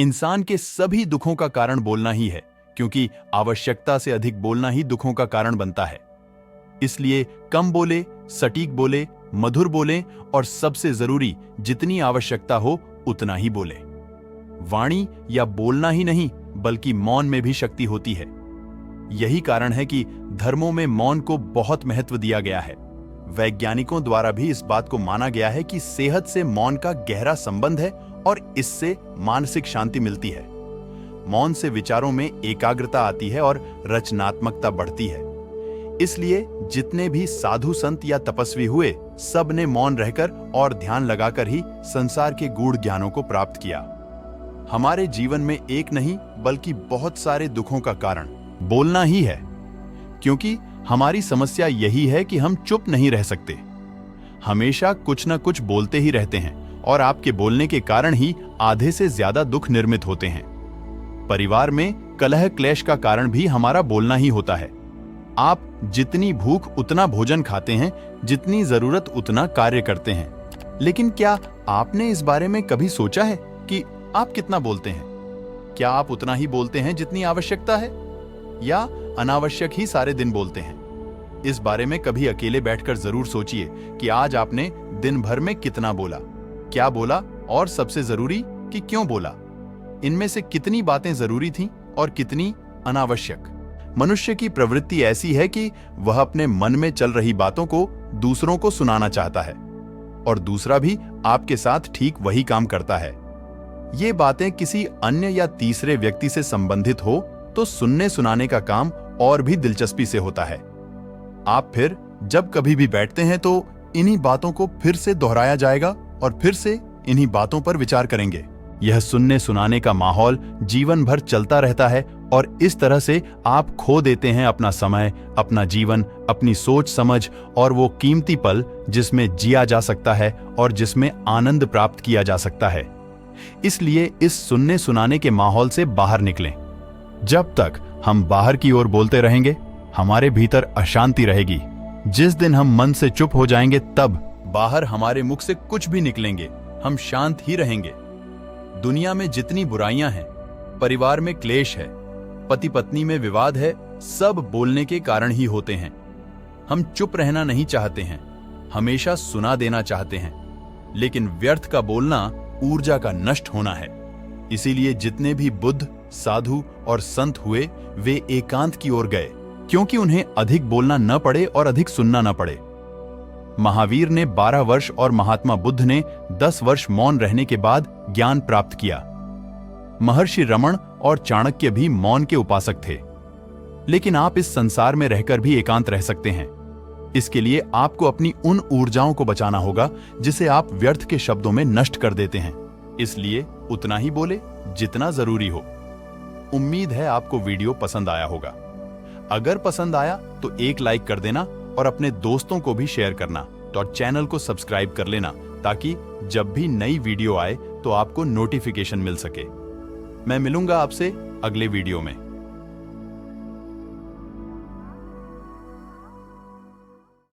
इंसान के सभी दुखों का कारण बोलना ही है, क्योंकि आवश्यकता से अधिक बोलना ही दुखों का कारण बनता है। इसलिए कम बोले, सटीक बोले, मधुर बोले और सबसे जरूरी जितनी आवश्यकता हो उतना ही बोले। वाणी या बोलना ही नहीं बल्कि मौन में भी शक्ति होती है। यही कारण है कि धर्मों में मौन को बहुत महत्व दिया गया है। वैज्ञानिकों द्वारा भी इस बात को माना गया है कि सेहत से मौन का गहरा संबंध है और इससे मानसिक शांति मिलती है। मौन से विचारों में एकाग्रता आती है और रचनात्मकता बढ़ती है। इसलिए जितने भी साधु संत या तपस्वी हुए, सब ने मौन रहकर और ध्यान लगाकर ही संसार के गूढ़ ज्ञानों को प्राप्त किया। हमारे जीवन में एक नहीं बल्कि बहुत सारे दुखों का कारण बोलना ही है, क्योंकि हमारी समस्या यही है कि हम चुप नहीं रह सकते। हमेशा कुछ न कुछ बोलते ही रहते हैं और आपके बोलने के कारण ही आधे से ज्यादा दुख निर्मित होते हैं। परिवार में कलह क्लेश का कारण भी हमारा बोलना ही होता है। आप जितनी भूख उतना भोजन खाते हैं, जितनी जरूरत उतना कार्य करते हैं। लेकिन क्या आपने इस बारे में कभी सोचा है कि आप कितना बोलते हैं? क्या आप उतना ही बोलते हैं जितनी आवश्यकता है, या अनावश्यक ही सारे दिन बोलते हैं? इस बारे में कभी अकेले बैठकर जरूर सोचिए कि आज आपने दिन भर में कितना बोला, क्या बोला और सबसे जरूरी कि क्यों बोला। इनमें से कितनी बातें जरूरी थीं और कितनी अनावश्यक। मनुष्य की प्रवृत्ति ऐसी है कि वह अपने मन में चल रही बातों को दूसरों को सुनाना चाहता है और दूसरा भी आपके साथ ठीक वही काम करता है। ये बातें किसी अन्य या तीसरे व्यक्ति से संबंधित हो तो सुनने सुनाने का काम और भी दिलचस्पी से होता है। आप फिर जब कभी भी बैठते हैं तो इन्हीं बातों को फिर से दोहराया जाएगा और फिर से इन्हीं बातों पर विचार करेंगे। यह सुनने सुनाने का माहौल जीवन भर चलता रहता है और इस तरह से आप खो देते हैं अपना समय, अपना जीवन, अपनी सोच समझ और वो कीमती पल जिसमें जिया जा सकता है और जिसमें आनंद प्राप्त किया जा सकता है। इसलिए इस सुनने सुनाने के माहौल से बाहर निकलें। जब तक हम बाहर की ओर बोलते रहेंगे, हमारे भीतर अशांति रहेगी। जिस दिन हम मन से चुप हो जाएंगे, तब बाहर हमारे मुख से कुछ भी निकलेंगे, हम शांत ही रहेंगे। दुनिया में जितनी बुराइयां हैं, परिवार में क्लेश है, पति पत्नी में विवाद है, सब बोलने के कारण ही होते हैं। हम चुप रहना नहीं चाहते हैं, हमेशा सुना देना चाहते हैं, लेकिन व्यर्थ का बोलना ऊर्जा का नष्ट होना है। इसीलिए जितने भी बुद्ध, साधु और संत हुए, वे एकांत की ओर गए, क्योंकि उन्हें अधिक बोलना न पड़े और अधिक सुनना न पड़े। महावीर ने 12 वर्ष और महात्मा बुद्ध ने 10 वर्ष मौन रहने के बाद ज्ञान प्राप्त किया। महर्षि रमण और चाणक्य भी मौन के उपासक थे। लेकिन आप इस संसार में रहकर भी एकांत रह सकते हैं। इसके लिए आपको अपनी उन ऊर्जाओं को बचाना होगा जिसे आप व्यर्थ के शब्दों में नष्ट कर देते हैं। इसलिए उतना ही बोले जितना जरूरी हो। उम्मीद है आपको वीडियो पसंद आया होगा। अगर पसंद आया तो एक लाइक कर देना और अपने दोस्तों को भी शेयर करना और चैनल को सब्सक्राइब कर लेना, ताकि जब भी नई वीडियो आए तो आपको नोटिफिकेशन मिल सके। मैं मिलूंगा आपसे अगले वीडियो में।